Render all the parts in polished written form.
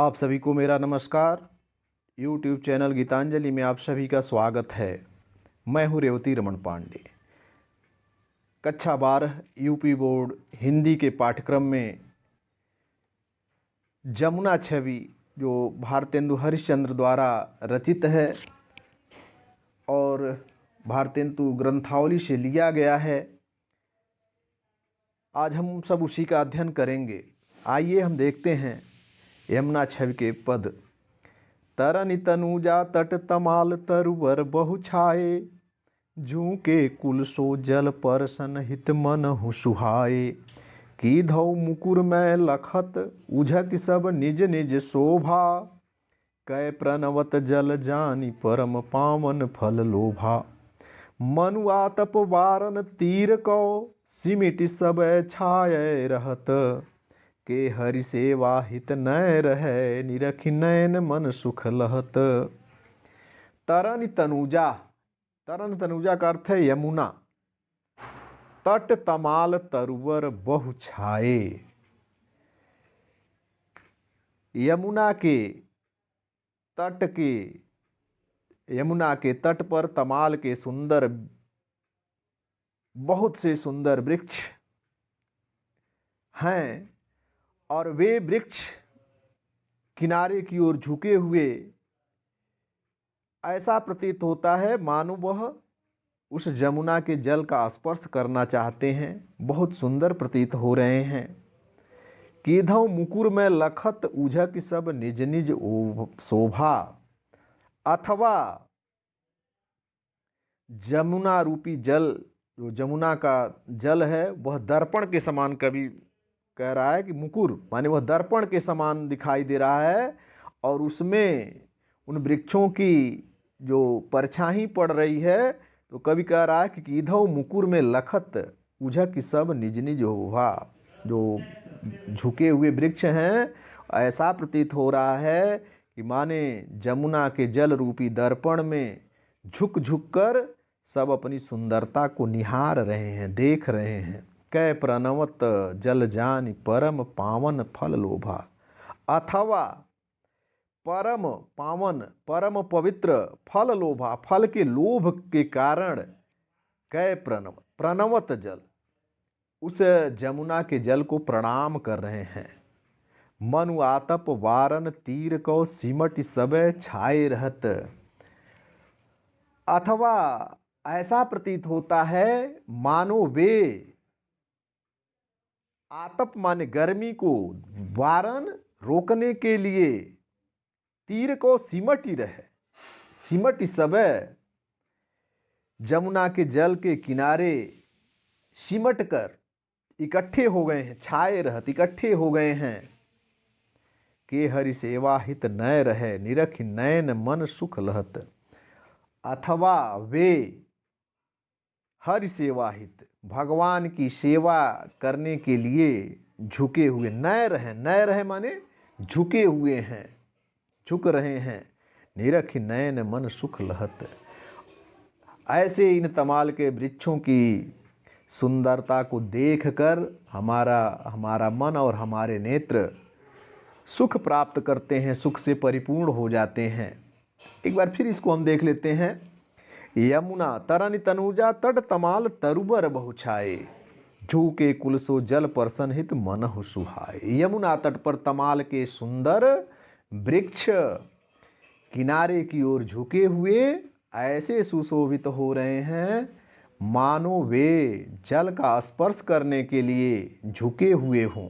आप सभी को मेरा नमस्कार। YouTube चैनल गीतांजलि में आप सभी का स्वागत है। मैं हूँ रेवती रमन पांडे। कक्षा 12 यूपी बोर्ड हिंदी के पाठ्यक्रम में जमुना छवि जो भारतेंदु हरिश्चंद्र द्वारा रचित है और भारतेंदु ग्रंथावली से लिया गया है, आज हम सब उसी का अध्ययन करेंगे। आइए हम देखते हैं यमुना छवि के पद। तरनि तनुजा तट तमाल तरुवर बहु छाए, झूके कुल सो जल पर सनहित मनहु सुहाए। कीधौ मुकुर में लखत उझक सब निज निज शोभा, कै प्रणवत जल जानि परम पावन फल लोभा। मनु आतप वारन तीर कौ सिमिट सब छाये रहत, के हरि सेवा हित नय रहे निरखि नयन मन सुख लहत। तरन तनुजा, तरन तनुजा का अर्थ है यमुना। तट तमाल तरुवर बहु छाए, यमुना के तट पर तमाल के सुंदर, बहुत से सुंदर वृक्ष हैं और वे वृक्ष किनारे की ओर झुके हुए ऐसा प्रतीत होता है मानो वह उस जमुना के जल का स्पर्श करना चाहते हैं। बहुत सुंदर प्रतीत हो रहे हैं। कीधौ मुकुर में लखत उझक सब निज निज शोभा, अथवा जमुना रूपी जल, जो जमुना का जल है वह दर्पण के समान, कवि कह रहा है कि मुकुर माने वह दर्पण के समान दिखाई दे रहा है और उसमें उन वृक्षों की जो परछाई पड़ रही है, तो कवि कह रहा है कि कीधौ मुकुर में लखत उझक सब निज निज शोभा। जो झुके हुए वृक्ष हैं, ऐसा प्रतीत हो रहा है कि माने जमुना के जल रूपी दर्पण में झुक झुक कर सब अपनी सुंदरता को निहार रहे हैं, देख रहे हैं। कै प्रणवत जल जानि परम पावन फल लोभा, अथवा परम पावन परम पवित्र फल लोभा, फल के लोभ के कारण कै प्रणवत जल, उस जमुना के जल को प्रणाम कर रहे हैं। मनु आतप वारन तीर को सिमट सब छाए रहत, अथवा ऐसा प्रतीत होता है मानो वे आतप माने गर्मी को, वारन रोकने के लिए तीर को सिमटी रहे, सिमटी सब जमुना के जल के किनारे सिमट कर इकट्ठे हो गए हैं, छाए रहत इकट्ठे हो गए हैं। के हरि सेवा हित नय रहे निरख नयन मन सुख लहत, अथवा वे हरि सेवा हित भगवान की सेवा करने के लिए झुके हुए, नय रहे माने झुके हुए हैं, झुक रहे हैं। निरख नयन मन सुख लहत, ऐसे इन तमाल के वृक्षों की सुंदरता को देखकर हमारा मन और हमारे नेत्र सुख प्राप्त करते हैं, सुख से परिपूर्ण हो जाते हैं। एक बार फिर इसको हम देख लेते हैं। यमुना तरनि तनुजा तट तमाल तरुबर बहु छाए, झूके कुल सो जल परसन हित मनहु सुहाए। यमुना तट पर तमाल के सुंदर वृक्ष किनारे की ओर झुके हुए ऐसे सुशोभित हो रहे हैं मानो वे जल का स्पर्श करने के लिए झुके हुए हों,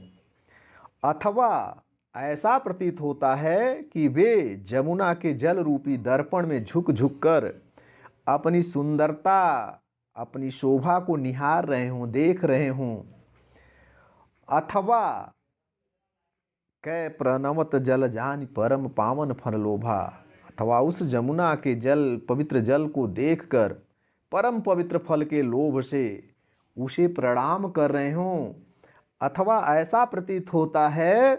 अथवा ऐसा प्रतीत होता है कि वे जमुना के जल रूपी दर्पण में झुक झुक कर अपनी सुंदरता, अपनी शोभा को निहार रहे हों, देख रहे हों। अथवा कै प्रणवत जल जानि परम पावन फल लोभा, अथवा उस जमुना के जल, पवित्र जल को देखकर परम पवित्र फल के लोभ से उसे प्रणाम कर रहे हों। अथवा ऐसा प्रतीत होता है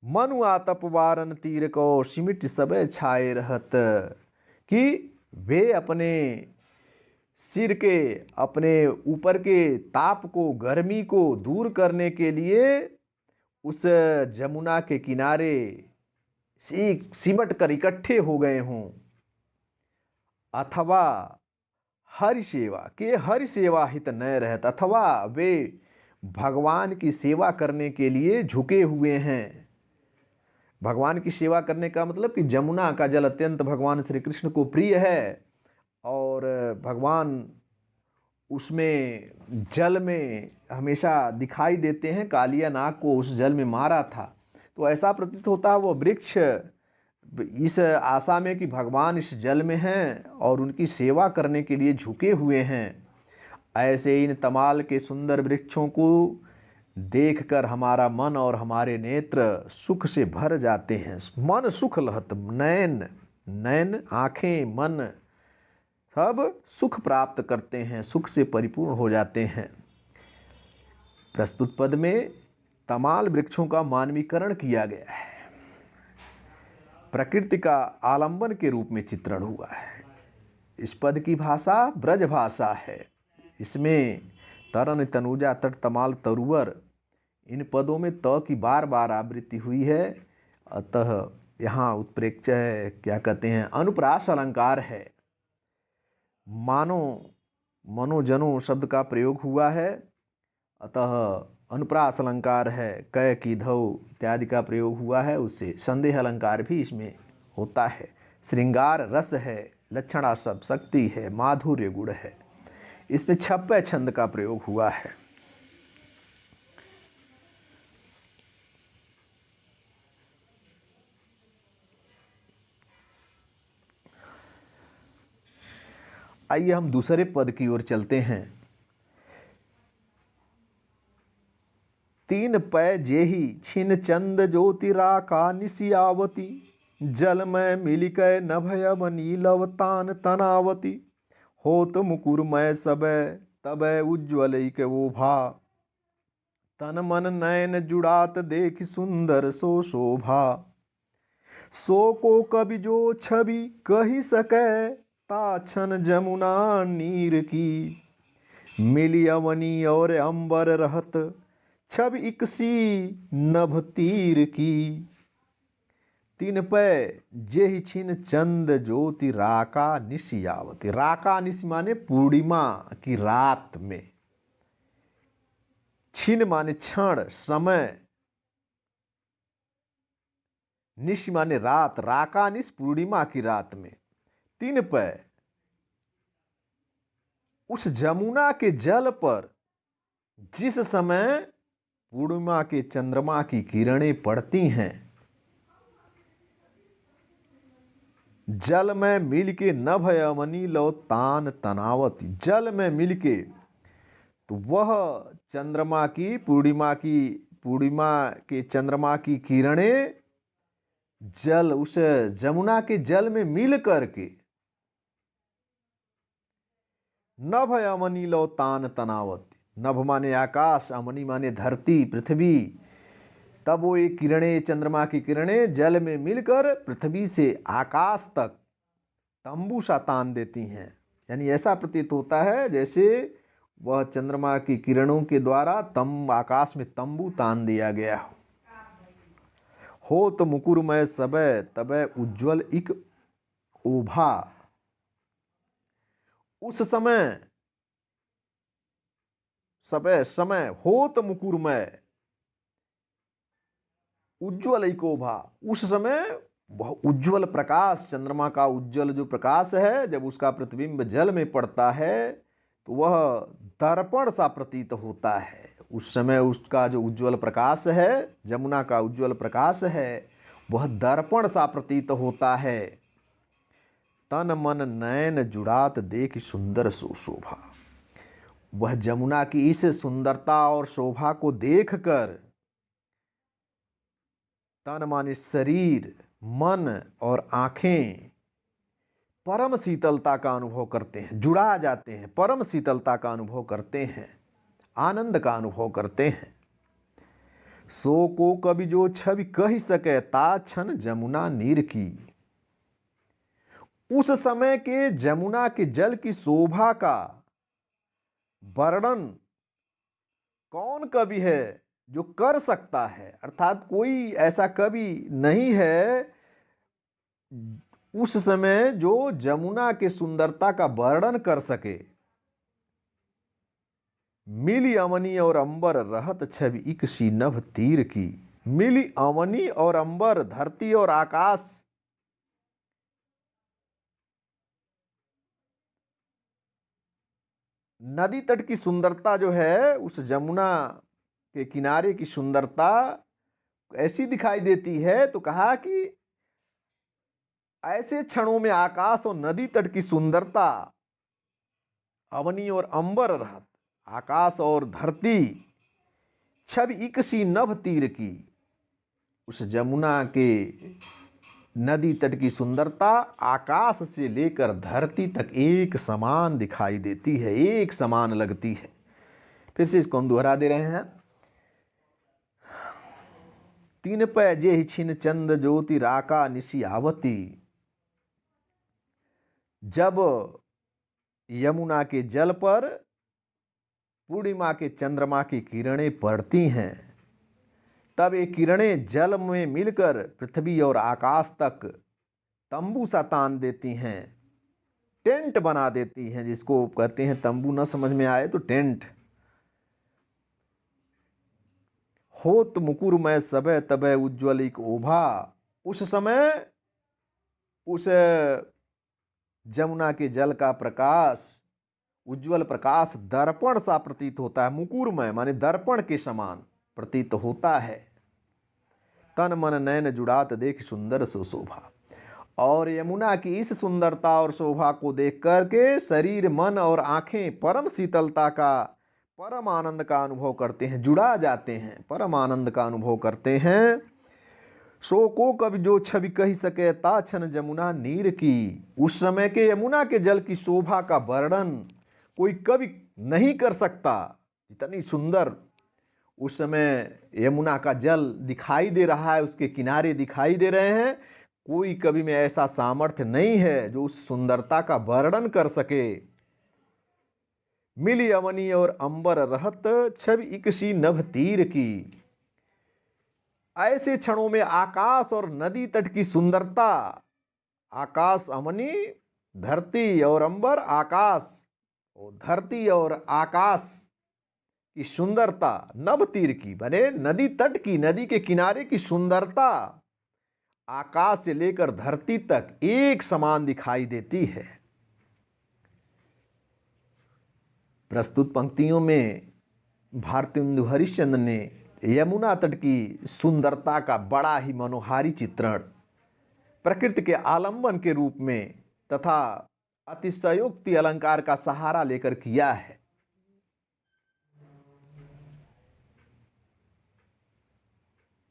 मनु आतप वारन तीर को सिमिट सब छाए रहत, कि वे अपने सिर के, अपने ऊपर के ताप को, गर्मी को दूर करने के लिए उस जमुना के किनारे सिमट कर इकट्ठे हो गए हों, अथवा हरि सेवा के हरि सेवा हित न रहत, अथवा वे भगवान की सेवा करने के लिए झुके हुए हैं। भगवान की सेवा करने का मतलब कि जमुना का जल अत्यंत भगवान श्री कृष्ण को प्रिय है और भगवान उसमें जल में हमेशा दिखाई देते हैं। कालिया नाग को उस जल में मारा था, तो ऐसा प्रतीत होता है वो वृक्ष इस आशा में कि भगवान इस जल में हैं और उनकी सेवा करने के लिए झुके हुए हैं। ऐसे इन तमाल के सुंदर वृक्षों को देखकर हमारा मन और हमारे नेत्र सुख से भर जाते हैं। मन सुख लहत, नैन आँखें मन सब सुख प्राप्त करते हैं, सुख से परिपूर्ण हो जाते हैं। प्रस्तुत पद में तमाल वृक्षों का मानवीकरण किया गया है, प्रकृति का आलंबन के रूप में चित्रण हुआ है। इस पद की भाषा ब्रज भाषा है। इसमें तरन, तनुजा, तट, तमाल, तरुवर इन पदों में त की बार बार आवृत्ति हुई है, अतः यहाँ उत्प्रेक्ष है, क्या कहते हैं, अनुप्रास अलंकार है। मानो, मनोजनो शब्द का प्रयोग हुआ है, अतः अनुप्रास अलंकार है। कै, की, धौ इत्यादि का प्रयोग हुआ है, उससे संदेह अलंकार भी इसमें होता है। श्रृंगार रस है, लक्षणा सब शक्ति है, माधुर्य गुण है। इसमें छप्पे छंद का प्रयोग हुआ है। आइए हम दूसरे पद की ओर चलते हैं। तीन पै जेहि छिन चंद ज्योतिराका निशियावती, जल में मिलिकै नभयम नीलव तान तनावती, होत मुकुरमय सबे तबे उज्ज्वल ओभा, तन मन नयन जुड़ात देख सुंदर सो शोभा, सो को कवि जो छवि कही सकै, ताछन जमुना नीर की, मिली अवनी और अंबर रहत, छवि इकसी नभ तीर की। तीन पै जेहि छिन चंद ज्योति राका निशियावती, राका निशि माने पूर्णिमा की रात में, छिन माने क्षण समय, निशि माने रात, राका निश पूर्णिमा की रात में। तीन पै उस जमुना के जल पर जिस समय पूर्णिमा के चंद्रमा की किरणें पड़ती हैं, जल में मिलके नभ अवनी लो तान तनावती, जल में मिलके तो वह चंद्रमा की पूर्णिमा के चंद्रमा की किरणें जल, उस जमुना के जल में मिल करके नभ अमनी लो तान तनावती, नभ माने आकाश, अमनी माने धरती पृथ्वी, तब वो एक किरणें, चंद्रमा की किरणें जल में मिलकर पृथ्वी से आकाश तक तंबू सा तान देती हैं। यानी ऐसा प्रतीत होता है जैसे वह चंद्रमा की किरणों के द्वारा आकाश में तंबू तान दिया गया हो। तो मुकुरमय सबे तबे उज्ज्वल इक ओभा, उस समय समय होत मुकुरमय उज्ज्वल इकोभा, उस समय वह उज्ज्वल प्रकाश, चंद्रमा का उज्ज्वल जो प्रकाश है, जब उसका प्रतिबिंब जल में पड़ता है तो वह दर्पण सा प्रतीत होता है। उस समय उसका जो उज्ज्वल प्रकाश है, जमुना का उज्ज्वल प्रकाश है, वह दर्पण सा प्रतीत होता है। तन मन नयन जुड़ात देख सुंदर सो शोभा, वह जमुना की इस सुंदरता और शोभा को देखकर तन माने शरीर, मन और आँखें परम शीतलता का अनुभव करते हैं, जुड़ा जाते हैं, परम शीतलता का अनुभव करते हैं, आनंद का अनुभव करते हैं। सो को कवि जो छवि कही सके, ता छन जमुना नीर की, उस समय के जमुना के जल की शोभा का वर्णन कौन कवि है जो कर सकता है? अर्थात कोई ऐसा कवि नहीं है उस समय जो जमुना के सुंदरता का वर्णन कर सके। मिली अवनी और अंबर रहत छवि इक सी नभ तीर की। मिली अवनी और अंबर, धरती और आकाश, नदी तट की सुंदरता जो है, उस जमुना के किनारे की सुंदरता ऐसी दिखाई देती है। तो कहा कि ऐसे क्षणों में आकाश और नदी तट की सुंदरता, अवनी और अंबर रहत, आकाश और धरती, छवि इक सी नभ तीर की। उस जमुना के नदी तट की सुंदरता आकाश से लेकर धरती तक एक समान दिखाई देती है, एक समान लगती है। फिर से इसको हम दोहरा दे रहे हैं। तीन पै जे छिन चंद ज्योति राका निशि आवती। जब यमुना के जल पर पूर्णिमा के चंद्रमा की किरणें पड़ती हैं, तब ये किरणें जल में मिलकर पृथ्वी और आकाश तक तंबू सा तान देती हैं, टेंट बना देती हैं। जिसको कहते हैं तंबू, न समझ में आए तो टेंट। होत मुकुर में सबे तबे उज्ज्वल एक ओभा। उस समय उस जमुना के जल का प्रकाश, उज्ज्वल प्रकाश दर्पण सा प्रतीत होता है। मुकुरमय माने दर्पण के समान प्रतीत होता है। तन मन नयन जुड़ात देख सुंदर सो शोभा। और यमुना की इस सुंदरता और शोभा को देख करके शरीर, मन और आंखें परम शीतलता का, परम आनंद का अनुभव करते हैं, जुड़ा जाते हैं, परम आनंद का अनुभव करते हैं। सो को कवि जो छवि कही सके ता छन जमुना नीर की। उस समय के यमुना के जल की शोभा का वर्णन कोई कवि नहीं कर सकता। जितनी सुंदर उस समय यमुना का जल दिखाई दे रहा है, उसके किनारे दिखाई दे रहे हैं, कोई कवि में ऐसा सामर्थ्य नहीं है जो उस सुंदरता का वर्णन कर सके। मिली अवनी और अंबर रहत छवि इक सी नभ तीर की। ऐसे क्षणों में आकाश और नदी तट की सुंदरता, आकाश अवनी, धरती और अंबर, आकाश और धरती और आकाश की सुंदरता नभ तीर की, बने नदी तट की, नदी के किनारे की सुंदरता आकाश से लेकर धरती तक एक समान दिखाई देती है। प्रस्तुत पंक्तियों में भारतेंदु हरिश्चंद्र ने यमुना तट की सुंदरता का बड़ा ही मनोहारी चित्रण प्रकृति के आलंबन के रूप में तथा अतिशयोक्ति अलंकार का सहारा लेकर किया है।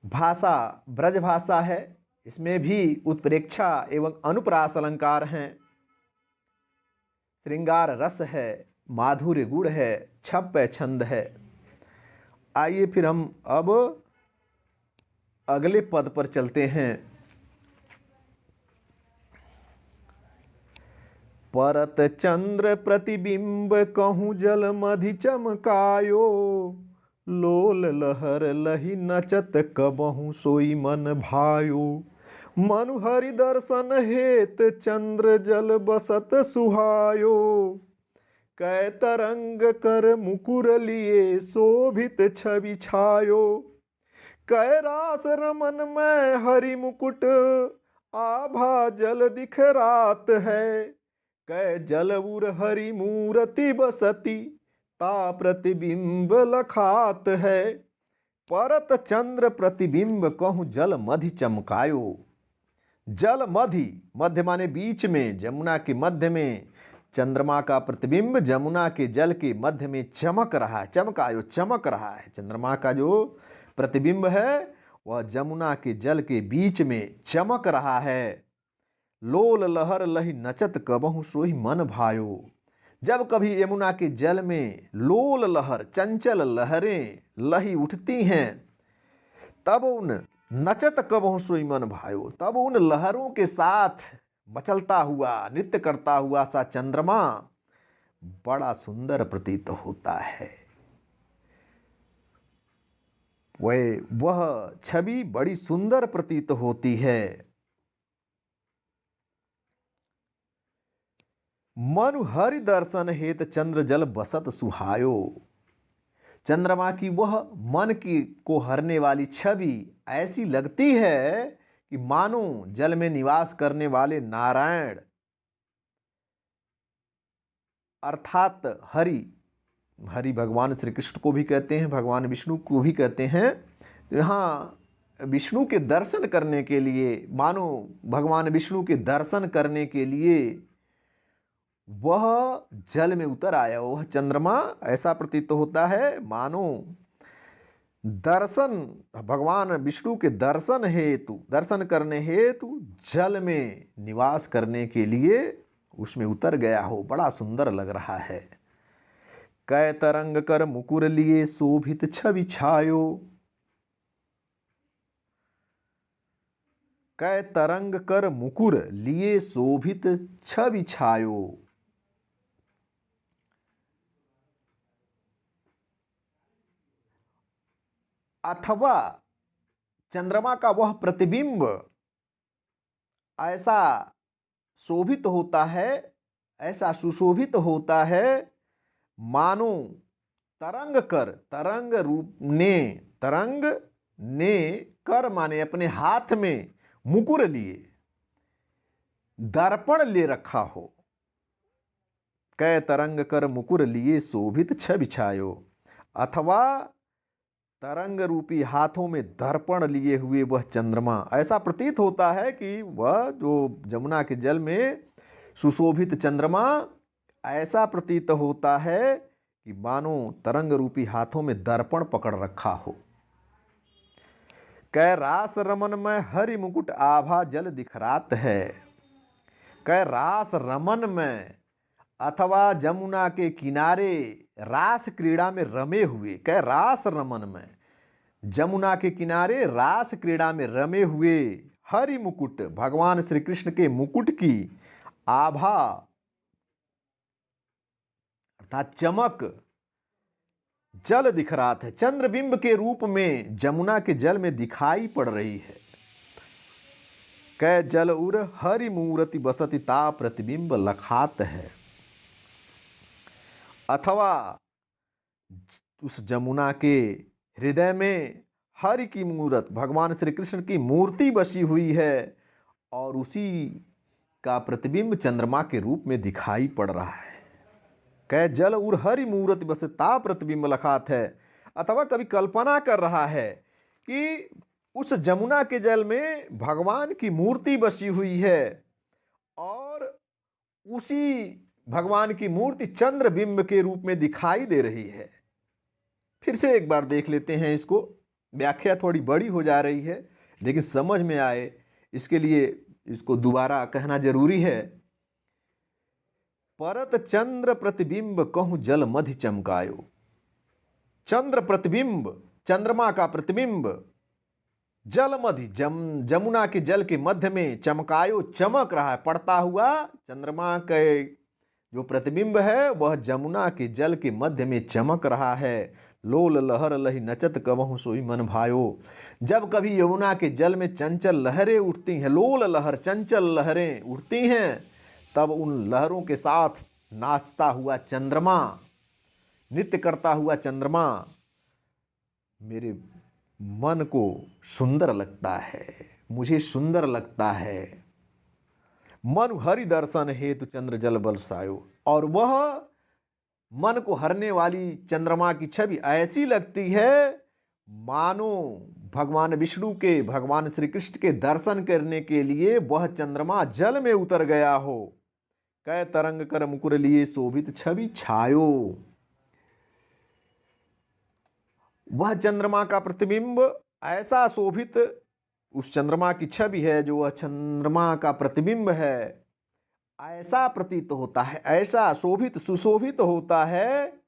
भाषा ब्रज भाषा है, इसमें भी उत्प्रेक्षा एवं अनुप्रास अलंकार हैं, श्रृंगार रस है, माधुर्य गुण है, छप छंद है। आइए फिर हम अब अगले पद पर चलते हैं। परत चंद्र प्रतिबिंब कहूँ जल मधि चमकायो। लोल लहर लही नचत कबहू सोई मन भायो। मनु हरि दर्शन हेत चंद्र जल बसत सुहायो। कै तरंग कर मुकुर लिए शोभित छवि छायो। कै रास रमन में हरि मुकुट आभा जल दिख रात है। कै जल उर हरि मूर्ति बसती ता प्रतिबिंब लखात है। परत चंद्र प्रतिबिंब कहूँ जल मधि चमकायो। जल मधि, मध्य माने बीच में, जमुना के मध्य में चंद्रमा का प्रतिबिंब जमुना के जल के मध्य में चमक रहा है। चमकायो, चमक रहा है। चंद्रमा का जो प्रतिबिंब है वह जमुना के जल के बीच में चमक रहा है। लोल लहर लही नचत कबहू सोई मन भायो। जब कभी यमुना के जल में लोल लहर, चंचल लहरें लही उठती हैं, तब उन नचत कबहू सोई मन भायो, तब उन लहरों के साथ मचलता हुआ, नृत्य करता हुआ सा चंद्रमा बड़ा सुंदर प्रतीत होता है। वह छवि बड़ी सुंदर प्रतीत होती है। मनु हरि दर्शन हेत चंद्र जल बसत सुहायो। चंद्रमा की वह मन की को हरने वाली छवि ऐसी लगती है कि मानो जल में निवास करने वाले नारायण अर्थात हरि, हरि भगवान श्री कृष्ण को भी कहते हैं, भगवान विष्णु को भी कहते हैं। यहाँ विष्णु के दर्शन करने के लिए, मानो भगवान विष्णु के दर्शन करने के लिए वह जल में उतर आया, वह चंद्रमा ऐसा प्रतीत होता है मानो दर्शन, भगवान विष्णु के दर्शन हेतु, दर्शन करने हेतु जल में निवास करने के लिए उसमें उतर गया हो। बड़ा सुंदर लग रहा है। कै तरंग कर मुकुर लिए शोभित छवि छायो। कै तरंग कर मुकुर लिए शोभित छवि छायो। अथवा चंद्रमा का वह प्रतिबिंब ऐसा शोभित होता है, ऐसा सुशोभित होता है मानो तरंग कर, तरंग रूप ने, तरंग ने कर माने अपने हाथ में मुकुर लिए, दर्पण ले रखा हो। कै तरंग कर मुकुर लिए शोभित छवि छायो। अथवा तरंग रूपी हाथों में दर्पण लिए हुए वह चंद्रमा, ऐसा प्रतीत होता है कि वह जो जमुना के जल में सुशोभित चंद्रमा ऐसा प्रतीत होता है कि मानो तरंग रूपी हाथों में दर्पण पकड़ रखा हो। कै रास रमन में हरि मुकुट आभा जल दिखरात है। कै रास रमन में अथवा जमुना के किनारे रास क्रीड़ा में रमे हुए, कै रास रमन में, जमुना के किनारे रास क्रीड़ा में रमे हुए हरि मुकुट, भगवान श्री कृष्ण के मुकुट की आभा अर्थात चमक जल दिखरात है, चंद्रबिंब के रूप में जमुना के जल में दिखाई पड़ रही है। कै जल उर हरि मूर्ति बसति ता प्रतिबिंब लखात है। अथवा उस जमुना के हृदय में हरि की मूर्त, भगवान श्री कृष्ण की मूर्ति बसी हुई है और उसी का प्रतिबिंब चंद्रमा के रूप में दिखाई पड़ रहा है। कै जल उर हरि मूर्ति बसे ता प्रतिबिंब लखात है। अथवा कभी कल्पना कर रहा है कि उस जमुना के जल में भगवान की मूर्ति बसी हुई है और उसी भगवान की मूर्ति चंद्रबिंब के रूप में दिखाई दे रही है। फिर से एक बार देख लेते हैं इसको, व्याख्या थोड़ी बड़ी हो जा रही है लेकिन समझ में आए इसके लिए इसको दोबारा कहना जरूरी है। परत चंद्र प्रतिबिंब कहूं जल मधि चमकायो। चंद्र प्रतिबिंब, चंद्रमा का प्रतिबिंब जल मधि, जमुना के जल के मध्य में चमकायो, चमक रहा है, पड़ता हुआ चंद्रमा के जो प्रतिबिंब है वह जमुना के जल के मध्य में चमक रहा है। लोल लहर लही नचत कबहु सोई मन भायो। जब कभी यमुना के जल में चंचल लहरें उठती हैं, लोल लहर, चंचल लहरें उठती हैं, तब उन लहरों के साथ नाचता हुआ चंद्रमा, नृत्य करता हुआ चंद्रमा मेरे मन को सुंदर लगता है, मुझे सुंदर लगता है। मनु हरि दर्शन हेतु चंद्र जल बरसायो। और वह मन को हरने वाली चंद्रमा की छवि ऐसी लगती है मानो भगवान विष्णु के, भगवान श्री कृष्ण के दर्शन करने के लिए वह चंद्रमा जल में उतर गया हो। कै तरंग कर मुकुर लिए शोभित छवि छायो। वह चंद्रमा का प्रतिबिंब ऐसा शोभित, उस चंद्रमा की छवि है जो वह चंद्रमा का प्रतिबिंब है, ऐसा प्रतीत होता है, ऐसा शोभित सुशोभित होता है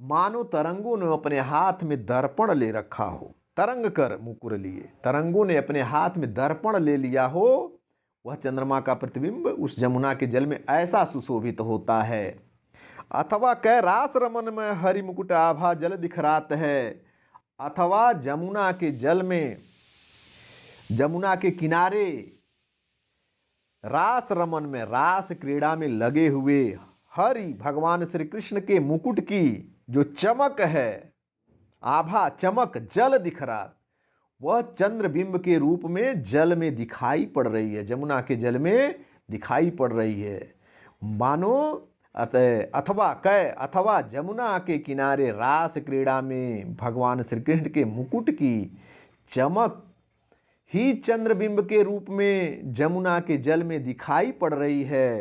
मानो तरंगों ने अपने हाथ में दर्पण ले रखा हो। तरंग कर मुकुर लिए, तरंगों ने अपने हाथ में दर्पण ले लिया हो। वह चंद्रमा का प्रतिबिंब उस जमुना के जल में ऐसा सुशोभित होता है। अथवा कै रास रमन में हरि मुकुट आभा जल दिखरात है। अथवा जमुना के जल में, जमुना के किनारे रास रमन में, रास क्रीड़ा में लगे हुए हरि भगवान श्री कृष्ण के मुकुट की जो चमक है, आभा चमक जल दिख रहा, वह चंद्रबिंब के रूप में जल में दिखाई पड़ रही है, जमुना के जल में दिखाई पड़ रही है। मानो अथवा जमुना के किनारे रास क्रीड़ा में भगवान श्री कृष्ण के मुकुट की चमक ही चंद्रबिंब के रूप में जमुना के जल में दिखाई पड़ रही है।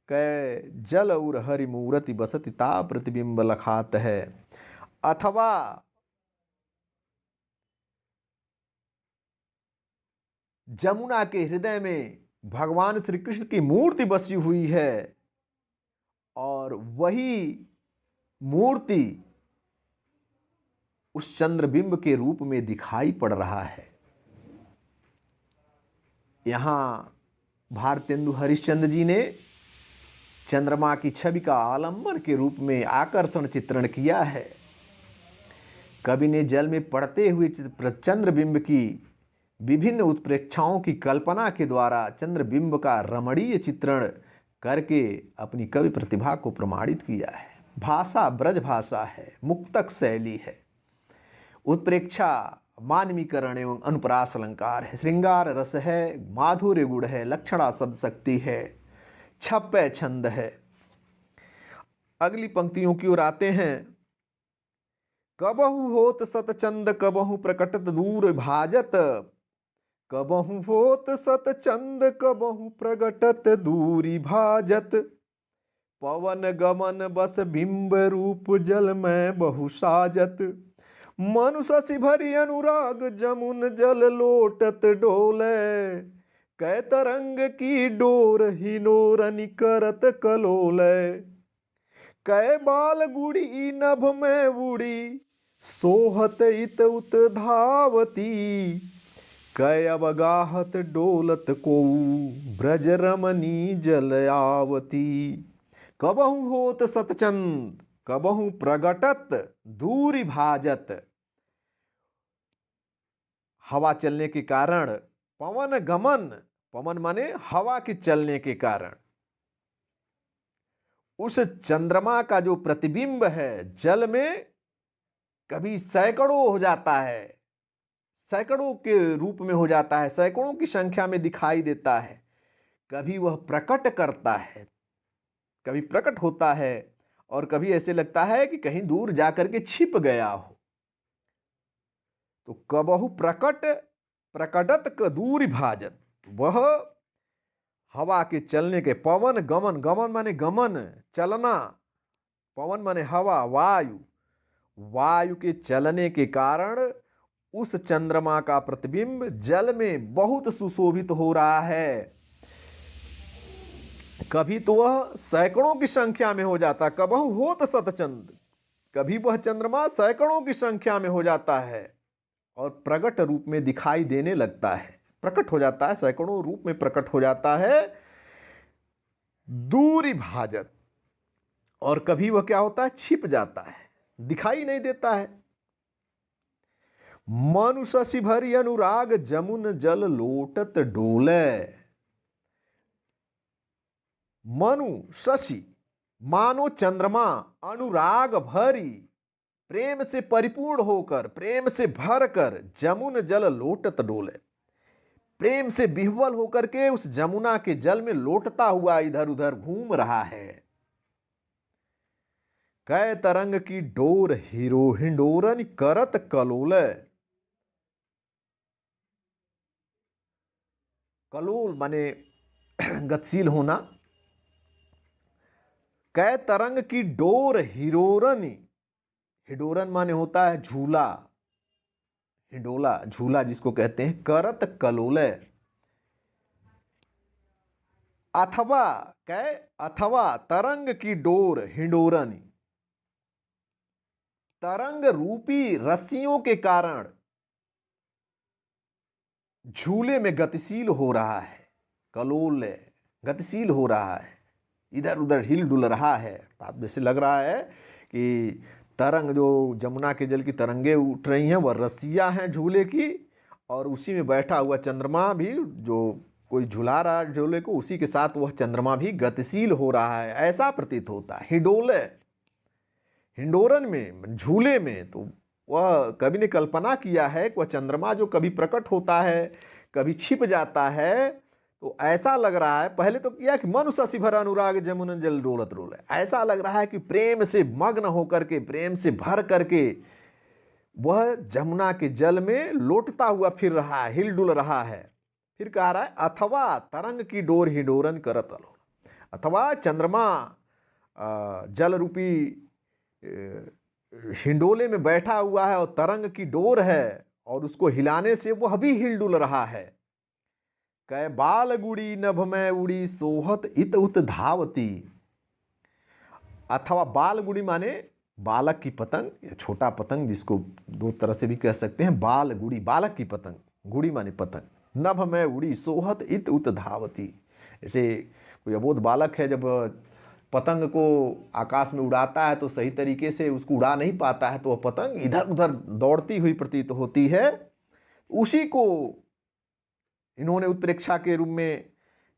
कै जल और हरि मूर्ति बसति ता प्रतिबिंब लखात है। अथवा जमुना के हृदय में भगवान श्री कृष्ण की मूर्ति बसी हुई है और वही मूर्ति उस चंद्रबिंब के रूप में दिखाई पड़ रहा है। यहाँ भारतेंदु हरिश्चंद्र जी ने चंद्रमा की छवि का आलंबन के रूप में आकर्षण चित्रण किया है। कवि ने जल में पड़ते हुए चंद्रबिंब की विभिन्न उत्प्रेक्षाओं की कल्पना के द्वारा चंद्रबिंब का रमणीय चित्रण करके अपनी कवि प्रतिभा को प्रमाणित किया है। भाषा ब्रज भाषा है, मुक्तक शैली है, उत्प्रेक्षा मानवीकरण एवं अनुप्रास अलंकार है, श्रृंगार रस है, माधुर्य गुण है, लक्षणा शब्द शक्ति है, छप्पे छंद है। अगली पंक्तियों की ओर आते हैं। कबहु होत सतचंद कबहु प्रकटत दूर भाजत, कबहु होत सतचंद कबहु प्रगटत दूरी भाजत, पवन गमन बस बिंब रूप जल में बहु साजत, मनुष्य शशि भरी अनुराग जमुन जल लोटत डोले, कै तरंग की डोर हिनोरनि करत कलोले, कै बाल गुड़ी नभ में उड़ी सोहत इत उत धावती, कै अवगाहत डोलत को ब्रज रमनी जल आवती, कबहु होत सतचंद कबहु प्रगटत दूरी भाजत। हवा चलने के कारण पवन गमन, पवन माने हवा के चलने के कारण उस चंद्रमा का जो प्रतिबिंब है जल में कभी सैकड़ों हो जाता है, सैकड़ों के रूप में हो जाता है, सैकड़ों की संख्या में दिखाई देता है। कभी वह प्रकट करता है, कभी प्रकट होता है और कभी ऐसे लगता है कि कहीं दूर जाकर के छिप गया हो। तो कबहु प्रकट प्रकटत क दूरी भाजत, वह हवा के चलने के, पवन गमन, गमन माने गमन चलना, पवन माने हवा, वायु, वायु के चलने के कारण उस चंद्रमा का प्रतिबिंब जल में बहुत सुशोभित हो रहा है। कभी तो वह सैकड़ों की संख्या में हो जाता, कबहु होत सतचंद, कभी वह चंद्रमा सैकड़ों की संख्या में हो जाता है और प्रकट रूप में दिखाई देने लगता है, प्रकट हो जाता है, सैकड़ों रूप में प्रकट हो जाता है। दूरी भाजत, और कभी वह क्या होता है, छिप जाता है, दिखाई नहीं देता है। मनु शशि भरी अनुराग जमुन जल लोटत डोले, मनु शशि मानो चंद्रमा, अनुराग भरी प्रेम से परिपूर्ण होकर, प्रेम से भरकर जमुन जल लोटत डोले, प्रेम से विह्वल होकर के उस जमुना के जल में लोटता हुआ इधर उधर घूम रहा है। कै तरंग की डोर हिरो हिंडोरन करत कलोले, कलोल माने गतिशील होना, कै तरंग की डोर हिरोरनी, हिडोरन माने होता है झूला, हिडोला झूला जिसको कहते हैं, करत कलोले, अथवा कै अथवा तरंग की डोर हिडोरनी, तरंग रूपी रस्सियों के कारण झूले में गतिशील हो रहा है, कलोल गतिशील हो रहा है, इधर उधर हिल डुल रहा है। बात वैसे लग रहा है कि तरंग जो जमुना के जल की तरंगे उठ रही हैं वह रस्सियां हैं झूले की, और उसी में बैठा हुआ चंद्रमा भी जो कोई झुला रहा है झोले को, उसी के साथ वह चंद्रमा भी गतिशील हो रहा है, ऐसा प्रतीत होता है। हिंडोले, हिंडोरन में, झूले में, तो वह कवि ने कल्पना किया है कि वह चंद्रमा जो कभी प्रकट होता है, कभी छिप जाता है, तो ऐसा लग रहा है, पहले तो किया कि मनु शशि भर अनुराग जमुन जल डोलत डोले, ऐसा लग रहा है कि प्रेम से मग्न होकर के, प्रेम से भर करके वह जमुना के जल में लोटता हुआ फिर रहा है, हिलडुल रहा है। फिर कह रहा है अथवा तरंग की डोर हिंडोरन करत अलो, अथवा चंद्रमा जल रूपी हिंडोले में बैठा हुआ है और तरंग की डोर है और उसको हिलाने से वह भी हिलडुल रहा है। कै बाल गुड़ी नभ में उड़ी सोहत इत उत धावती, अथवा बाल गुड़ी माने बालक की पतंग या छोटा पतंग, जिसको दो तरह से भी कह सकते हैं। बाल गुड़ी बालक की पतंग, गुड़ी माने पतंग, नभ में उड़ी सोहत इत उत धावती। जैसे कोई अबोध बालक है, जब पतंग को आकाश में उड़ाता है तो सही तरीके से उसको उड़ा नहीं पाता है, तो वह पतंग इधर उधर दौड़ती हुई प्रतीत होती है। उसी को इन्होंने उत्प्रेक्षा के रूप में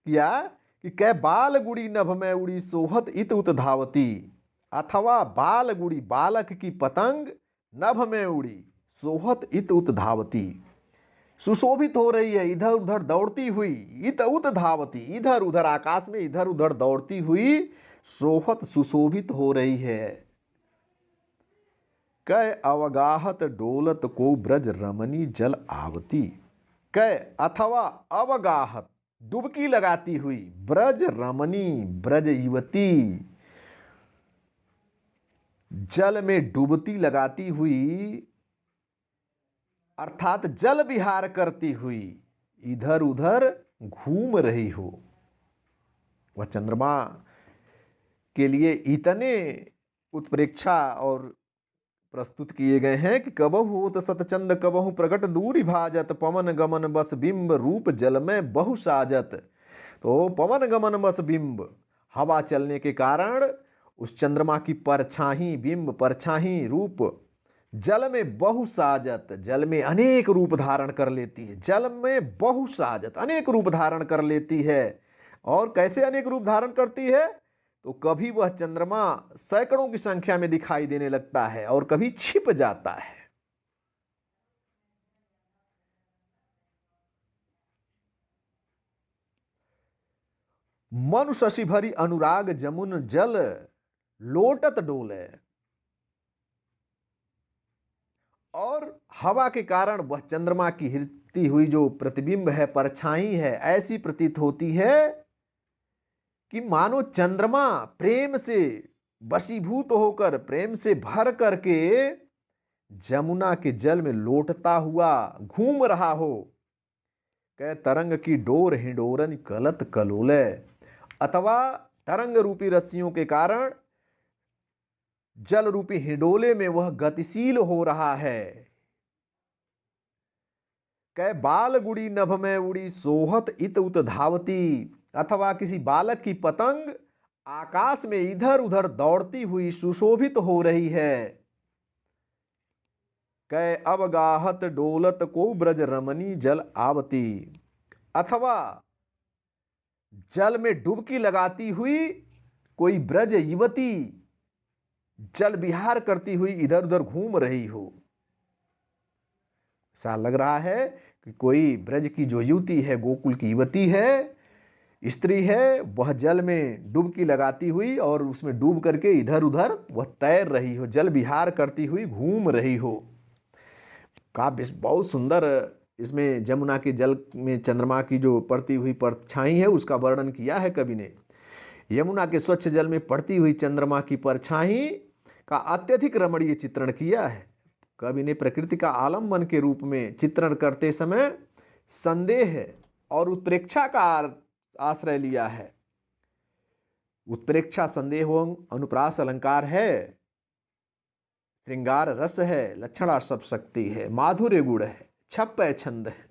किया कि कै बाल गुड़ी नभ में उड़ी सोहत इत उत धावती, अथवा बाल गुड़ी बालक की पतंग नभ में उड़ी सोहत इत उत धावती, सुशोभित हो रही है, इधर उधर दौड़ती हुई, इत उत धावती, इधर उधर आकाश में इधर उधर दौड़ती हुई, सोहत सुशोभित हो रही है। कै अवगाहत डोलत को ब्रज रमणी जल आवती, कै अथवा अवगाहत डुबकी लगाती हुई, ब्रज रमणी ब्रज युवती, जल में डुबती लगाती हुई, अर्थात जल विहार करती हुई इधर उधर घूम रही हो। वह चंद्रमा के लिए इतने उत्प्रेक्षा और प्रस्तुत किए गए हैं कि कबहु होत सतचंद कबहु प्रगट दूरी भाजत, पवन गमन बस बिंब रूप जल में बहु साजत। तो पवन गमन बस बिंब, हवा चलने के कारण उस चंद्रमा की परछाई, बिंब परछाई रूप जल में बहु साजत, जल में अनेक रूप धारण कर लेती है, जल में बहु साजत अनेक रूप धारण कर लेती है। और कैसे अनेक रूप धारण करती है? तो कभी वह चंद्रमा सैकड़ों की संख्या में दिखाई देने लगता है और कभी छिप जाता है। मनु शशि भरी अनुराग जमुन जल लोटत डोले, और हवा के कारण वह चंद्रमा की हिलती हुई जो प्रतिबिंब है, परछाई है, ऐसी प्रतीत होती है कि मानो चंद्रमा प्रेम से वशीभूत होकर, प्रेम से भर करके जमुना के जल में लोटता हुआ घूम रहा हो। कै तरंग की डोर हिंडोरन कलत कलोले, अथवा तरंग रूपी रस्सियों के कारण जल रूपी हिंडोले में वह गतिशील हो रहा है। कै बाल गुड़ी नभ में उड़ी सोहत इत उत धावती, अथवा किसी बालक की पतंग आकाश में इधर उधर दौड़ती हुई सुशोभित हो रही है। कै अवगाहत डोलत को ब्रज रमणी जल आवती, अथवा जल में डुबकी लगाती हुई कोई ब्रज युवती जल विहार करती हुई इधर उधर घूम रही हो। ऐसा लग रहा है कि कोई ब्रज की जो युवती है, गोकुल की युवती है, स्त्री है, वह जल में डुबकी लगाती हुई और उसमें डूब करके इधर उधर वह तैर रही हो, जल विहार करती हुई घूम रही हो। काव्य बहुत सुंदर इसमें जमुना के जल में चंद्रमा की जो पड़ती हुई परछाई है उसका वर्णन किया है कवि ने। यमुना के स्वच्छ जल में पड़ती हुई चंद्रमा की परछाई का अत्यधिक रमणीय चित्रण किया है। कवि ने प्रकृति का आलम्बन के रूप में चित्रण करते समय संदेह और उत्प्रेक्षा का आश्रय लिया है। उत्प्रेक्षा संदेह अनुप्रास अलंकार है, श्रृंगार रस है, लक्षणा सब शक्ति है, माधुर्य गुण है, छप्पय छंद है।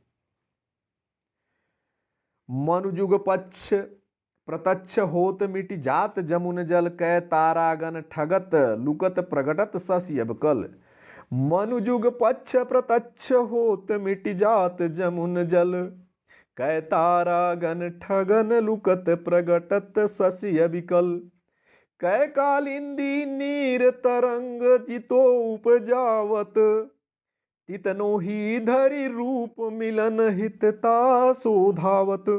मनुजुग पक्ष प्रत्यक्ष होत मिट जात जमुन जल, कै तारागन ठगत लुकत प्रगटत शशि अब कल। मनुजुग पक्ष प्रत्यक्ष होत मिट जात जमुन जल, कै तारागण ठगन लुकत प्रगटत शशि विकल। कै कालिंदी नीर तरंग जितो उपजावत। तितनो ही धरि रूप मिलन हितता शोधावत।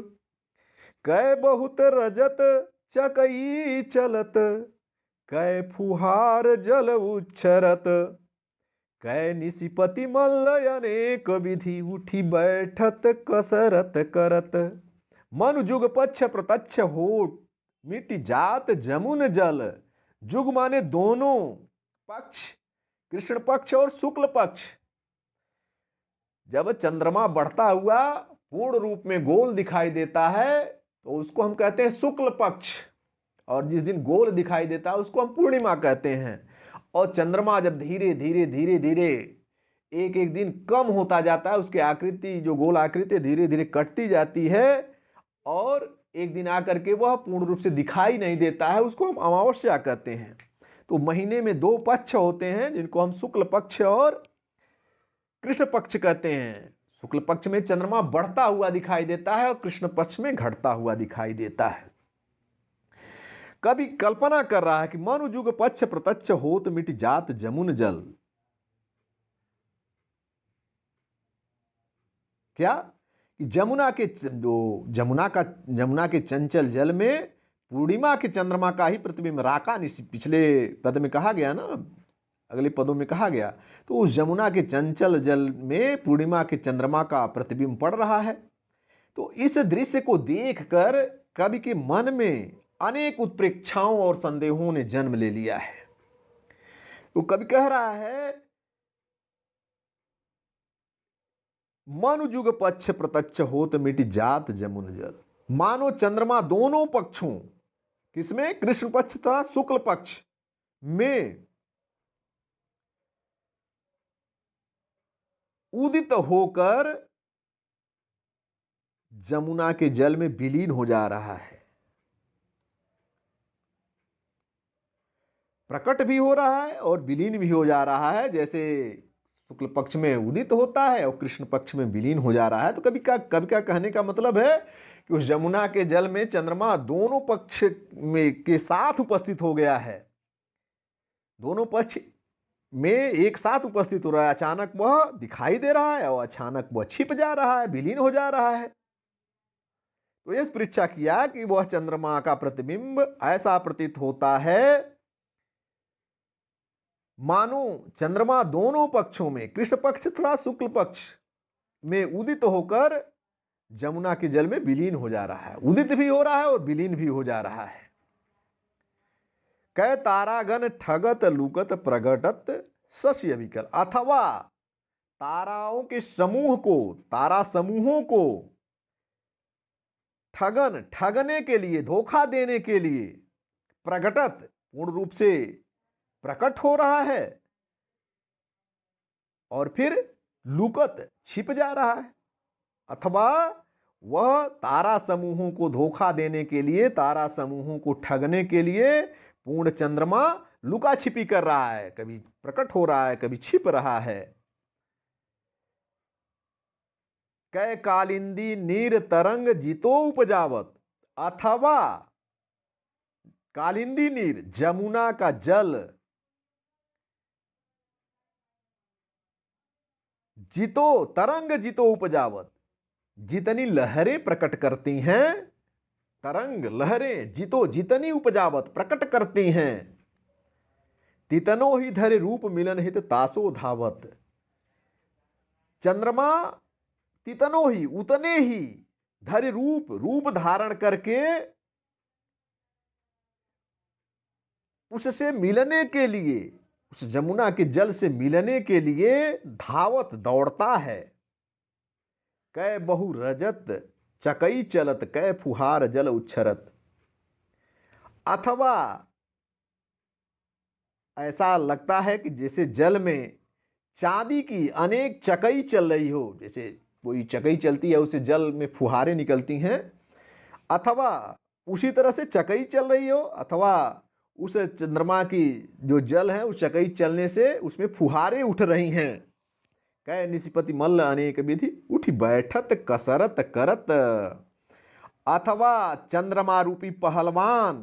कै बहुत रजत चकई चलत। कै फुहार जल उच्छरत। कै निशिपति मल्ल अनेक विधि उठी बैठत कसरत करत। मनु जुग पक्ष प्रत्यक्ष होत मिट जात जमुन जल। जुग माने दोनों पक्ष, कृष्ण पक्ष और शुक्ल पक्ष। जब चंद्रमा बढ़ता हुआ पूर्ण रूप में गोल दिखाई देता है तो उसको हम कहते हैं शुक्ल पक्ष, और जिस दिन गोल दिखाई देता है उसको हम पूर्णिमा कहते हैं। और चंद्रमा जब धीरे धीरे धीरे धीरे एक एक दिन कम होता जाता है, उसकी आकृति जो गोल आकृति धीरे धीरे कटती जाती है और एक दिन आकर के वह पूर्ण रूप से दिखाई नहीं देता है, उसको हम अमावस्या कहते हैं। तो महीने में दो पक्ष होते हैं जिनको हम शुक्ल पक्ष और कृष्ण पक्ष कहते हैं। शुक्ल पक्ष में चंद्रमा बढ़ता हुआ दिखाई देता है और कृष्ण पक्ष में घटता हुआ दिखाई देता है। कवि कल्पना कर रहा है कि मनु जुग पक्ष प्रत्यक्ष होत मिट जात जमुन जल। क्या कि जमुना के चंचल जल में पूर्णिमा के चंद्रमा का ही प्रतिबिंब राका निशी, पिछले पद में कहा गया ना, अगले पदों में कहा गया। तो उस जमुना के चंचल जल में पूर्णिमा के चंद्रमा का प्रतिबिंब पड़ रहा है। तो इस दृश्य को देखकर कवि के मन में अनेक उत्प्रेक्षाओं और संदेहों ने जन्म ले लिया है। तो कवि कह रहा है मनु जुग पक्ष प्रत्यक्ष होत मिट जात जमुन जल। मानो चंद्रमा दोनों पक्षों, किसमें, कृष्ण पक्ष तथा शुक्ल पक्ष में उदित होकर जमुना के जल में विलीन हो जा रहा है। प्रकट भी हो रहा है और विलीन भी हो जा रहा है। जैसे शुक्ल पक्ष में उदित होता है और कृष्ण पक्ष में विलीन हो जा रहा है। तो कवि का कहने का मतलब है कि उस जमुना के जल में चंद्रमा दोनों पक्ष में के साथ उपस्थित हो गया है, दोनों पक्ष में एक साथ उपस्थित हो रहा है। अचानक वह दिखाई दे रहा है और अचानक वह छिप जा रहा है, विलीन हो जा रहा है। तो यह परीक्षा किया कि वह चंद्रमा का प्रतिबिंब ऐसा प्रतीत होता है मानो चंद्रमा दोनों पक्षों में, कृष्ण पक्ष तथा शुक्ल पक्ष में उदित होकर जमुना के जल में विलीन हो जा रहा है। उदित भी हो रहा है और विलीन भी हो जा रहा है। कै तारागण ठगत लुकत प्रगटत शशि विकल। अथवा ताराओं के समूह को, तारा समूहों को ठगने के लिए, धोखा देने के लिए प्रगटत, पूर्ण रूप से प्रकट हो रहा है और फिर लुकत, छिप जा रहा है। अथवा वह तारा समूहों को धोखा देने के लिए, तारा समूहों को ठगने के लिए पूर्ण चंद्रमा लुका छिपी कर रहा है, कभी प्रकट हो रहा है, कभी छिप रहा है। कै कालिंदी नीर तरंग जितो उपजावत। अथवा कालिंदी नीर, जमुना का जल, जितो तरंग जितो उपजावत, जितनी लहरें प्रकट करती हैं, तरंग लहरें, जितो जितनी उपजावत प्रकट करती हैं, तितनो ही धरे रूप मिलन हित तासो धावत। चंद्रमा तितनो ही, उतने ही धरे रूप धारण करके उससे मिलने के लिए, उस जमुना के जल से मिलने के लिए धावत, दौड़ता है। कै बहु रजत चकई चलत, कै फुहार जल उच्छरत। अथवा ऐसा लगता है कि जैसे जल में चांदी की अनेक चकई चल रही हो, जैसे कोई चकई चलती है उससे जल में फुहारें निकलती हैं, अथवा उसी तरह से चकई चल रही हो, अथवा उस चंद्रमा की जो जल है उस चकई चलने से उसमें फुहारें उठ रही हैं। कै निशिपति मल्ल अनेक विधि उठी बैठत कसरत करत। अथवा चंद्रमा रूपी पहलवान,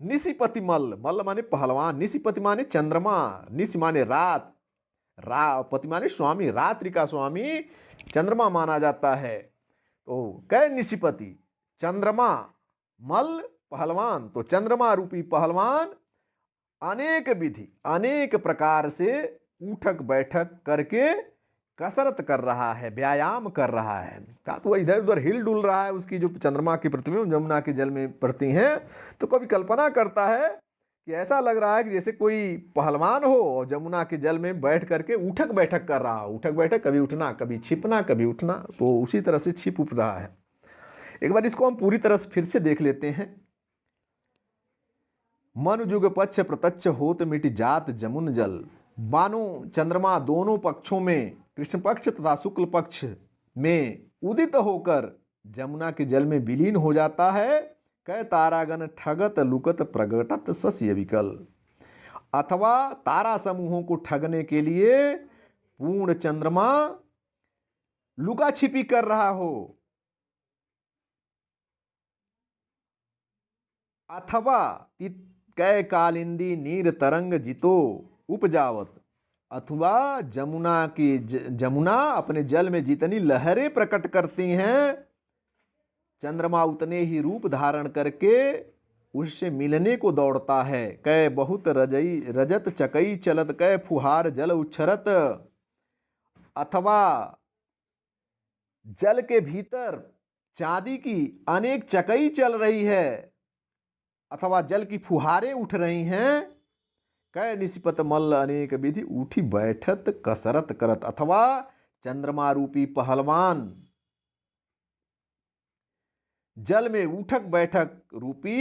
निशिपति मल्ल, मल्ल माने पहलवान, निशिपति माने चंद्रमा, निशि माने रात, पति माने स्वामी, रात्रि का स्वामी चंद्रमा माना जाता है। तो कै निशिपति चंद्रमा, मल्ल पहलवान, तो चंद्रमा रूपी पहलवान अनेक विधि, अनेक प्रकार से उठक बैठक करके कसरत कर रहा है, व्यायाम कर रहा है। तो वह इधर उधर हिल डुल रहा है, उसकी जो चंद्रमा की प्रतिबिंब जमुना के जल में पड़ती हैं। तो कभी कल्पना करता है कि ऐसा लग रहा है कि जैसे कोई पहलवान हो और जमुना के जल में बैठ करके उठक बैठक कर रहा हो। उठक बैठक, कभी उठना, कभी छिपना, कभी उठना, तो उसी तरह से छिप उठ रहा है। एक बार इसको हम पूरी तरह से फिर से देख लेते हैं। मनु जुग पक्ष प्रत्यक्ष होत मिट जात जमुन जल। बानो चंद्रमा दोनों पक्षों में, कृष्ण पक्ष तथा शुक्ल पक्ष में उदित होकर जमुना के जल में विलीन हो जाता है। कै तारागण ठगत लुकत प्रगटत सस्य विकल। अथवा तारा समूहों को ठगने के लिए पूर्ण चंद्रमा लुका छिपी कर रहा हो। अथवा कै कालिंदी नीर तरंग जितो उपजावत। अथवा जमुना अपने जल में जितनी लहरें प्रकट करती हैं, चंद्रमा उतने ही रूप धारण करके उससे मिलने को दौड़ता है। कै बहुत रजत चकई चलत, कै फुहार जल उच्छरत। अथवा जल के भीतर चांदी की अनेक चकई चल रही है, अथवा जल की फुहारें उठ रही हैं। कै निशिपत मल्ल अनेक विधि उठी बैठत कसरत करत। अथवा चंद्रमा रूपी पहलवान जल में उठक बैठक रूपी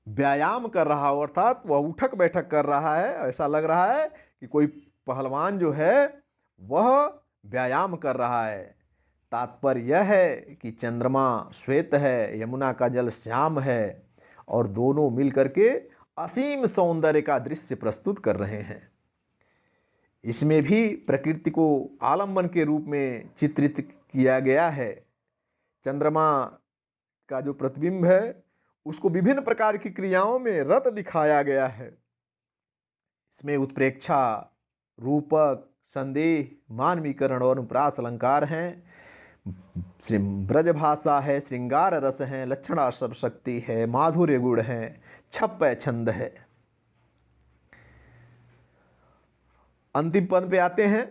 व्यायाम कर रहा हो, अर्थात वह उठक बैठक कर रहा है। ऐसा लग रहा है कि कोई पहलवान जो है वह व्यायाम कर रहा है। तात्पर्य यह है कि चंद्रमा श्वेत है, यमुना का जल श्याम है, और दोनों मिलकर के असीम सौंदर्य का दृश्य प्रस्तुत कर रहे हैं। इसमें भी प्रकृति को आलंबन के रूप में चित्रित किया गया है। चंद्रमा का जो प्रतिबिंब है उसको विभिन्न प्रकार की क्रियाओं में रत दिखाया गया है। इसमें उत्प्रेक्षा, रूपक, संदेह, मानवीकरण और अनुप्रास अलंकार हैं, ब्रजभाषा है, श्रृंगार रस है, लक्षणा सब शक्ति है, माधुर्य गुण है, छप्प छंद है। अंतिम पद पे आते हैं।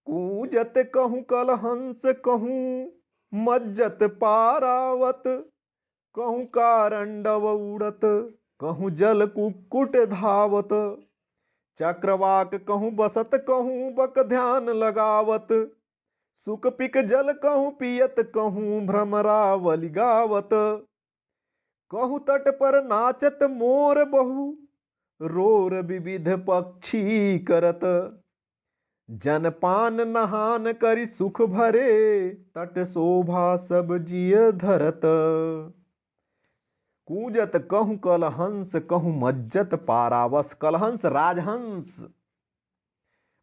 कूजत कहूँ कलहंस, कहूँ मज्जत पारावत, कहूँ कारंडव उड़त, कहूँ जल कुक्कुट धावत। चक्रवाक कहूँ बसत, कहूँ बक ध्यान लगावत। सुख पिक जल कहूँ पियत, कहूँ भ्रमरावली गावत। कहूँ तट पर नाचत मोर बहु, रोर विविध पक्षी करत। जनपान नहान करि सुख भरे, तट शोभा सब जिय धरत। कूजत कहूँ कलहंस, कहूँ मज्जत पारावस। कलहंस राजहंस,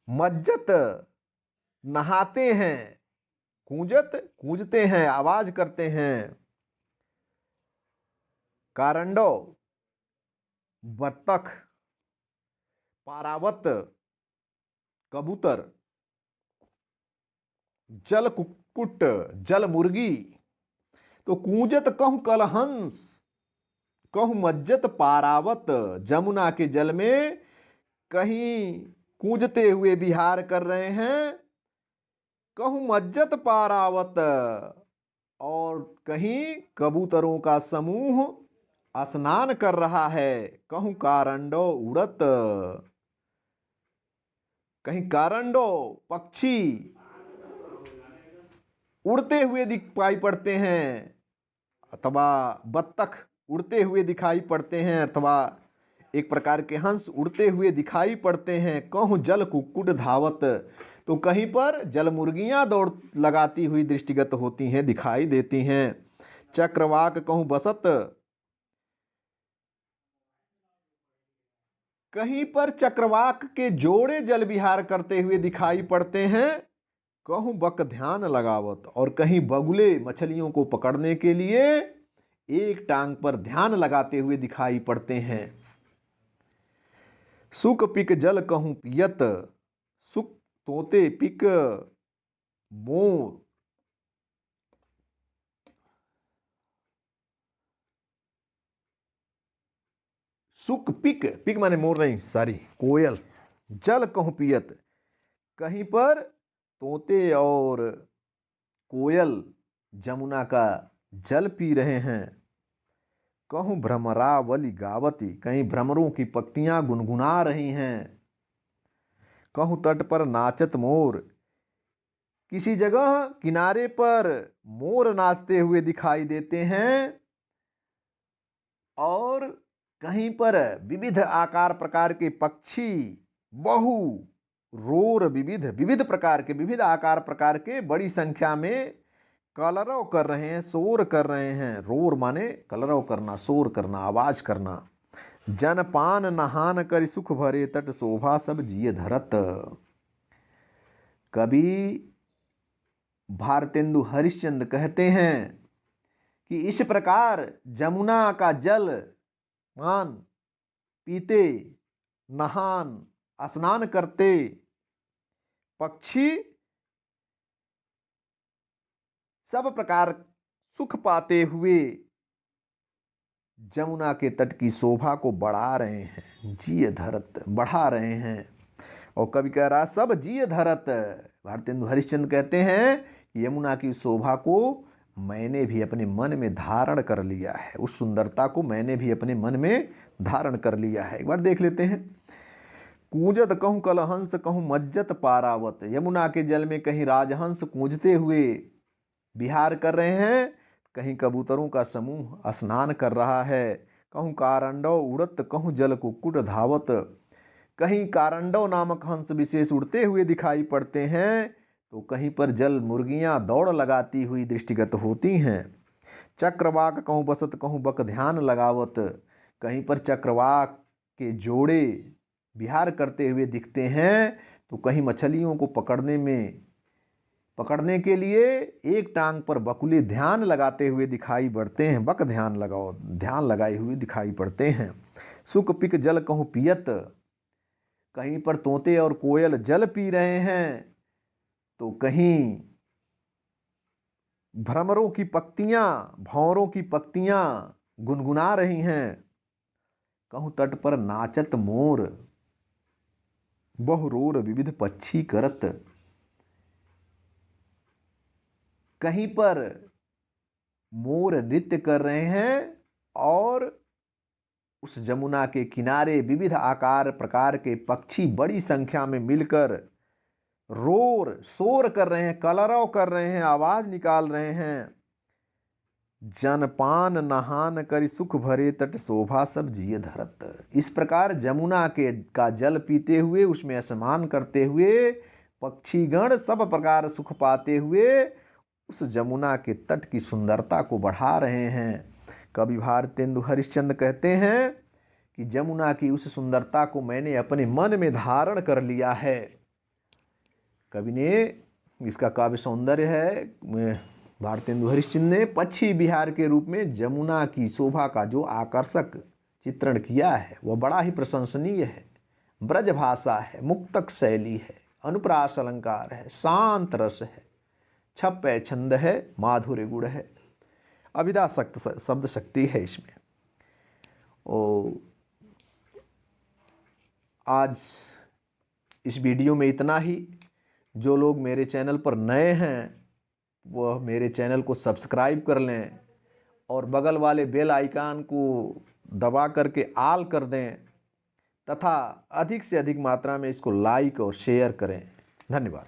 मज्जत नहाते हैं, कूजत कूजते हैं, आवाज करते हैं। कारंडो बत्तख, पारावत कबूतर, जल कुक्कुट जल मुर्गी। तो कूजत कहूँ कलहंस, कहूँ मज्जत पारावत, जमुना के जल में कहीं कूजते हुए विहार कर रहे हैं, कहूँ मज्जत पारावत, और कहीं कबूतरों का समूह स्नान कर रहा है। कहूँ कारंडो उड़त, कहीं कारंडो पक्षी उड़ते हुए दिखाई पड़ते हैं, अथवा बत्तख उड़ते हुए दिखाई पड़ते हैं, अथवा एक प्रकार के हंस उड़ते हुए दिखाई पड़ते हैं। कहूँ जल कुक्कुट धावत, तो कहीं पर जल मुर्गियाँ दौड़ लगाती हुई दृष्टिगत होती हैं, दिखाई देती हैं। चक्रवाक कहूँ बसत, कहीं पर चक्रवाक के जोड़े जल विहार करते हुए दिखाई पड़ते हैं, कहूँ बक ध्यान लगावत, और कहीं बगुले मछलियों को पकड़ने के लिए एक टांग पर ध्यान लगाते हुए दिखाई पड़ते हैं। सुक पिक जल कहूँ पियत, सुक तोते पिक मोर। सुक पिक, पिक माने मोर नहीं, सॉरी, कोयल। जल कहूँ पियत, कहीं पर तोते और कोयल जमुना का जल पी रहे हैं। कहूँ भ्रमरावली गावती, कहीं भ्रमरों की पत्तियां गुनगुना रही हैं। कहूँ तट पर नाचत मोर, किसी जगह किनारे पर मोर नाचते हुए दिखाई देते हैं। और कहीं पर विविध आकार प्रकार के पक्षी बहु रोर विविध प्रकार के, विविध आकार प्रकार के बड़ी संख्या में कलरव कर रहे हैं, शोर कर रहे हैं। रोर माने कलरव करना, शोर करना, आवाज करना। जन पान नहान कर सुख भरे तट, शोभा सब जिय धरत। कवि भारतेंदु हरिश्चंद्र कहते हैं कि इस प्रकार जमुना का जल पान पीते, नहान, स्नान करते पक्षी सब प्रकार सुख पाते हुए जमुना के तट की शोभा को बढ़ा रहे हैं, जिय धरत, बढ़ा रहे हैं। और कवि कह रहा सब जिय धरत। भारतेंदु हरिश्चंद्र कहते हैं यमुना की शोभा को मैंने भी अपने मन में धारण कर लिया है, उस सुंदरता को मैंने भी अपने मन में धारण कर लिया है। एक बार देख लेते हैं। कूंजत कहूँ कलहंस कहूँ मज्जत पारावत, यमुना के जल में कहीं राजहंस कूंजते हुए विहार कर रहे हैं, कहीं कबूतरों का समूह स्नान कर रहा है। कहूँ कारंडव उड़त कहूँ जल कुक्कुट धावत, कहीं कारंडव नामक हंस विशेष उड़ते हुए दिखाई पड़ते हैं, तो कहीं पर जल मुर्गियां दौड़ लगाती हुई दृष्टिगत होती हैं। चक्रवाक कहूँ बसत कहूँ बक ध्यान लगावत, कहीं पर चक्रवाक के जोड़े विहार करते हुए दिखते हैं, तो कहीं मछलियों को पकड़ने के लिए एक टांग पर बकुले ध्यान लगाते हुए दिखाई पड़ते हैं, बक ध्यान लगाए हुए दिखाई पड़ते हैं। सुक पिक जल कहूँ पियत, कहीं पर तोते और कोयल जल पी रहे हैं, तो कहीं भ्रमरों की पत्तियां, भंवरों की पत्तियां गुनगुना रही हैं। कहूँ तट पर नाचत मोर, बहुरोर विविध पक्षी करत, कहीं पर मोर नृत्य कर रहे हैं और उस जमुना के किनारे विविध आकार प्रकार के पक्षी बड़ी संख्या में मिलकर रोर शोर कर रहे हैं, कलरव कर रहे हैं, आवाज निकाल रहे हैं। जनपान नहान करि सुख भरे तट, शोभा सब जिय धरत। इस प्रकार जमुना का जल पीते हुए, उसमें स्नान करते हुए पक्षीगण सब प्रकार सुख पाते हुए उस जमुना के तट की सुंदरता को बढ़ा रहे हैं। कवि भारतेंदु हरिश्चंद्र कहते हैं कि जमुना की उस सुंदरता को मैंने अपने मन में धारण कर लिया है। कवि ने इसका काव्य सौंदर्य है, भारतेंदु हरिश्चंद्र ने पक्षी विहार के रूप में जमुना की शोभा का जो आकर्षक चित्रण किया है वह बड़ा ही प्रशंसनीय है। ब्रज भाषा है, मुक्तक शैली है, अनुप्रास अलंकार है, शांत रस है, छप है, छंद है, माधुर्य गुण है, अभिधा शब्द शक्ति है इसमें। और आज इस वीडियो में इतना ही। जो लोग मेरे चैनल पर नए हैं वह मेरे चैनल को सब्सक्राइब कर लें और बगल वाले बेल आइकन को दबा करके ऑल कर दें तथा अधिक से अधिक मात्रा में इसको लाइक और शेयर करें। धन्यवाद।